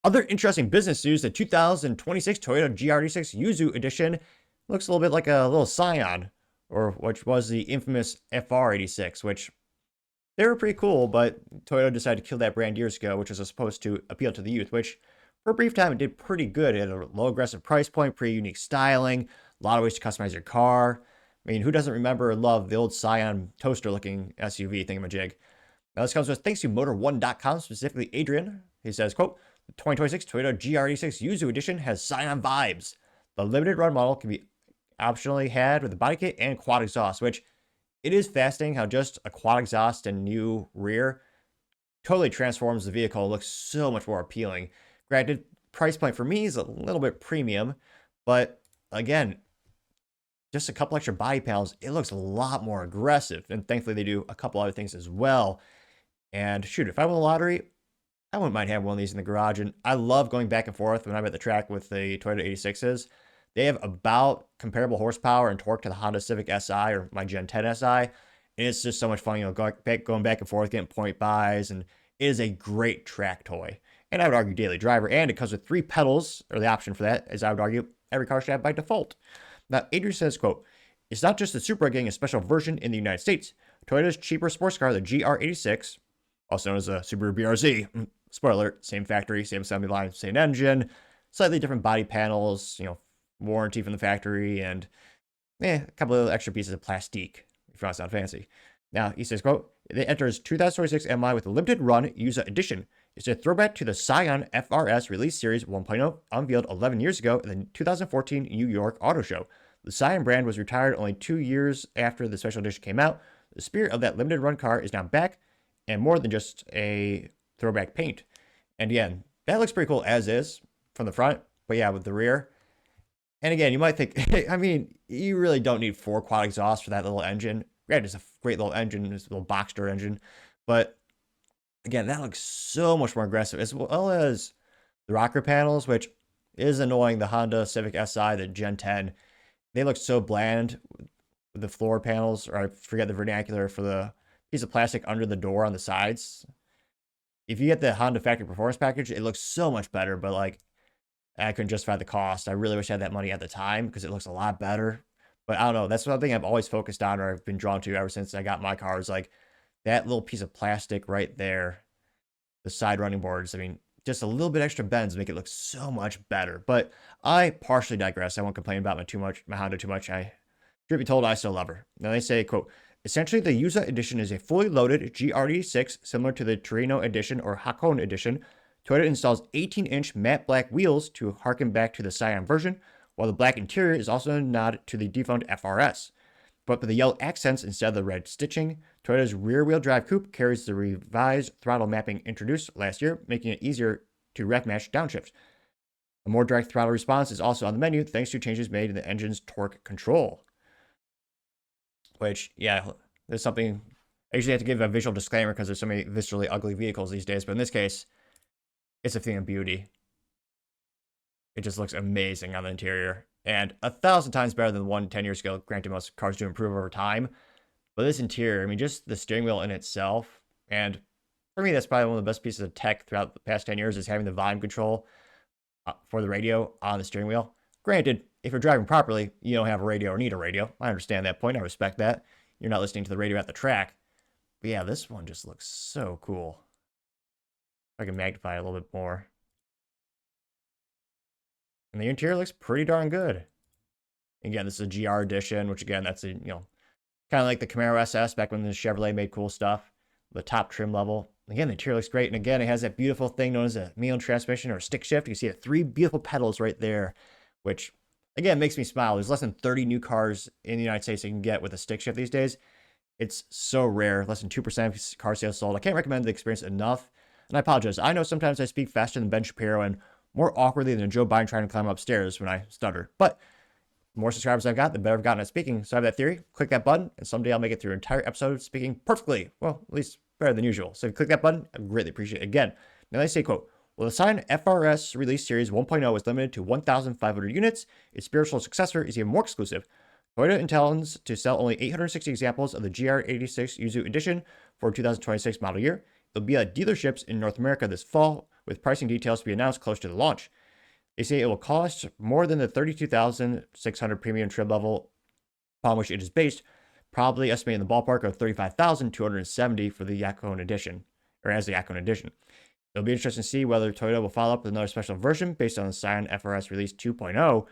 Other interesting business news, the 2026 Toyota GR86 Yuzu Edition looks a little bit like a little Scion, or which was the infamous FR86, which they were pretty cool, but Toyota decided to kill that brand years ago, which was supposed to appeal to the youth, which for a brief time it did pretty good. It had a low aggressive price point, pretty unique styling, a lot of ways to customize your car. I mean, who doesn't remember and love the old Scion toaster looking SUV thingamajig? Now this comes with thanks to Motor1.com, specifically Adrian. He says, quote, the 2026 Toyota GR86 Yuzu Edition has Scion vibes. The limited run model can be optionally had with a body kit and quad exhaust, which it is fascinating how just a quad exhaust and new rear totally transforms the vehicle. It looks so much more appealing. Granted, price point for me is a little bit premium, but again, just a couple extra body panels, it looks a lot more aggressive. And thankfully, they do a couple other things as well. And shoot, if I won the lottery, I wouldn't mind having one of these in the garage. And I love going back and forth when I'm at the track with the Toyota 86s. They have about comparable horsepower and torque to the Honda Civic Si or my Gen 10 Si. And it's just so much fun, going back and forth, getting point buys. And it is a great track toy. And I would argue daily driver. And it comes with 3 pedals, or the option for that, as I would argue every car should have by default. Now, Adrian says, quote, it's not just the Supra getting a special version in the United States. Toyota's cheaper sports car, the GR86, also known as the Subaru BRZ, spoiler alert, same factory, same assembly line, same engine, slightly different body panels, warranty from the factory, and a couple of extra pieces of plastique, if you want to sound fancy. Now, he says, quote, it enters 2026 MI with a limited run Yuzu Edition. It's a throwback to the Scion FRS Release Series 1.0, unveiled 11 years ago in the 2014 New York Auto Show. The Scion brand was retired only 2 years after the special edition came out. The spirit of that limited run car is now back, and more than just a throwback paint. And again, that looks pretty cool as is from the front, but yeah, with the rear. And again, you might think, I mean, you really don't need 4 quad exhausts for that little engine. Granted, it's a great little engine, it's a little box door engine, but again, that looks so much more aggressive, as well as the rocker panels, which is annoying. The Honda Civic Si, the Gen 10, they look so bland with the floor panels, or I forget the vernacular for the piece of plastic under the door on the sides. If you get the Honda Factory Performance Package, it looks so much better, but like, I couldn't justify the cost. I really wish I had that money at the time because it looks a lot better. But I don't know. That's something I've always focused on, or I've been drawn to ever since I got my car. Is like that little piece of plastic right there, the side running boards. I mean, just a little bit extra bends make it look so much better. But I partially digress. I won't complain about my Honda too much. Truth be told, I still love her. Now they say, quote, essentially the Yuzu Edition is a fully loaded GR86 similar to the Torino Edition or Hakone Edition. Toyota installs 18-inch matte black wheels to harken back to the Scion version, while the black interior is also a nod to the defunct FRS. But with the yellow accents instead of the red stitching, Toyota's rear-wheel drive coupe carries the revised throttle mapping introduced last year, making it easier to rev match downshift. A more direct throttle response is also on the menu thanks to changes made in the engine's torque control. Which, yeah, there's something... I usually have to give a visual disclaimer because there's so many viscerally ugly vehicles these days, but in this case, it's a thing of beauty. It just looks amazing on the interior. And 1,000 times better than the one 10 years ago. Granted, most cars do improve over time. But this interior, I mean, just the steering wheel in itself. And for me, that's probably one of the best pieces of tech throughout the past 10 years is having the volume control for the radio on the steering wheel. Granted, if you're driving properly, you don't have a radio or need a radio. I understand that point. I respect that. You're not listening to the radio at the track. But yeah, this one just looks so cool. I can magnify it a little bit more. And the interior looks pretty darn good. Again, this is a GR edition, which again, that's a, kind of like the Camaro SS back when the Chevrolet made cool stuff. The top trim level. Again, the interior looks great. And again, it has that beautiful thing known as a manual transmission or stick shift. You see the 3 beautiful pedals right there, which again, makes me smile. There's less than 30 new cars in the United States you can get with a stick shift these days. It's so rare. Less than 2% of car sales sold. I can't recommend the experience enough. And I apologize. I know sometimes I speak faster than Ben Shapiro and more awkwardly than Joe Biden trying to climb upstairs when I stutter. But the more subscribers I've got, the better I've gotten at speaking. So I have that theory. Click that button, and someday I'll make it through an entire episode speaking perfectly. Well, at least better than usual. So if you click that button, I greatly appreciate it. Again, now they say, quote, well, the Scion FRS Release Series 1.0 is limited to 1,500 units. Its spiritual successor is even more exclusive. Toyota intends to sell only 860 examples of the GR86 Yuzu Edition for 2026 model year. It'll be at dealerships in North America this fall, with pricing details to be announced close to the launch. They say it will cost more than the $32,600 premium trim level upon which it is based, probably estimated in the ballpark of $35,270 for the Yacon Edition, or as the Yacon Edition. It'll be interesting to see whether Toyota will follow up with another special version based on the Scion FRS release 2.0.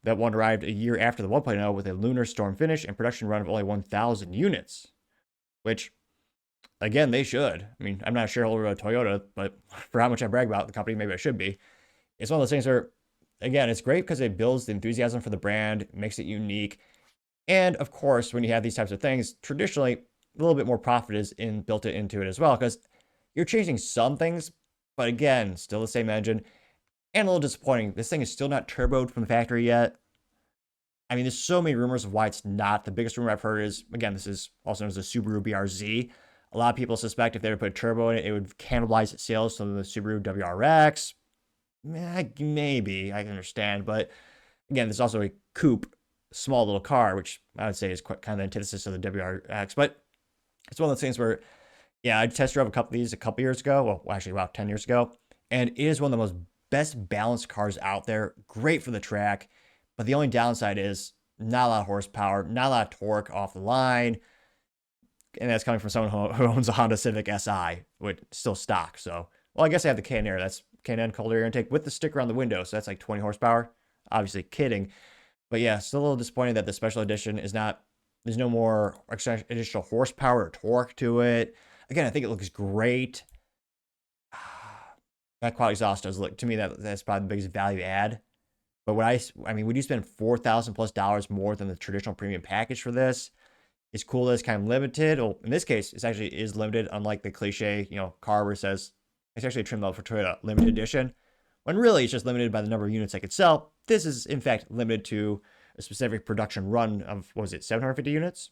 That one arrived a year after the 1.0 with a lunar storm finish and production run of only 1,000 units, which, again, they should. I mean, I'm not a shareholder of Toyota, but for how much I brag about the company, maybe I should be. It's one of those things where, again, it's great because it builds the enthusiasm for the brand, makes it unique. And of course, when you have these types of things, traditionally, a little bit more profit is built into it as well, because you're changing some things, but again, still the same engine. And a little disappointing, this thing is still not turboed from the factory yet. I mean, there's so many rumors of why it's not. The biggest rumor I've heard is, again, this is also known as the Subaru BRZ. A lot of people suspect if they were to put a turbo in it, it would cannibalize sales from the Subaru WRX. Maybe, I can understand. But again, there's also a coupe, small little car, which I would say is quite kind of the antithesis of the WRX. But it's one of those things where, yeah, I test drove a couple of these a couple years ago. Well, actually, about 10 years ago. And it is one of the most best balanced cars out there. Great for the track. But the only downside is not a lot of horsepower, not a lot of torque off the line. And that's coming from someone who owns a Honda Civic Si, which is still stock. So, well, I guess I have the K&N. That's K&N cold air intake with the sticker on the window. So that's like 20 horsepower. Obviously kidding. But yeah, still a little disappointed that the special edition is not, there's no more additional horsepower or torque to it. Again, I think it looks great. That quad exhaust does look, to me, that's probably the biggest value add. But I mean, would you spend $4,000+ more than the traditional premium package for this? It's cool that it's kind of limited. Well, in this case, it actually is limited, unlike the cliche, car where it says it's actually a trim level for Toyota limited edition. When really it's just limited by the number of units I could sell. This is in fact limited to a specific production run of, what was it, 750 units?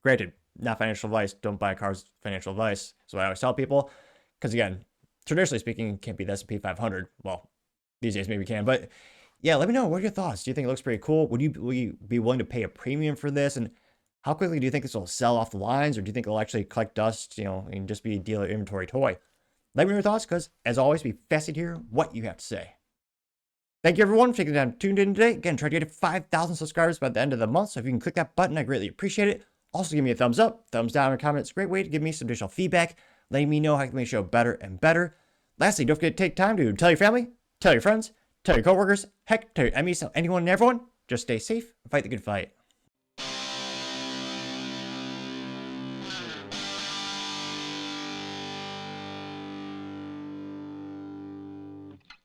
Granted, not financial advice. Don't buy cars. Financial advice. That's what I always tell people. Because again, traditionally speaking, it can't be the S&P 500. Well, these days maybe you can, but yeah, let me know. What are your thoughts? Do you think it looks pretty cool? Will you be willing to pay a premium for this? And how quickly do you think this will sell off the lines? Or do you think it'll actually collect dust, and just be a dealer inventory toy? Let me know your thoughts, because as always, be fascinated to hear what you have to say. Thank you, everyone, for taking the time tuned in today. Again, try to get to 5,000 subscribers by the end of the month. So if you can click that button, I greatly appreciate it. Also, give me a thumbs up, thumbs down, or comment. It's a great way to give me some additional feedback, letting me know how I can make the show better and better. Lastly, don't forget to take time to tell your family, tell your friends, tell your coworkers, heck, tell your enemies, tell anyone and everyone. Just stay safe and fight the good fight.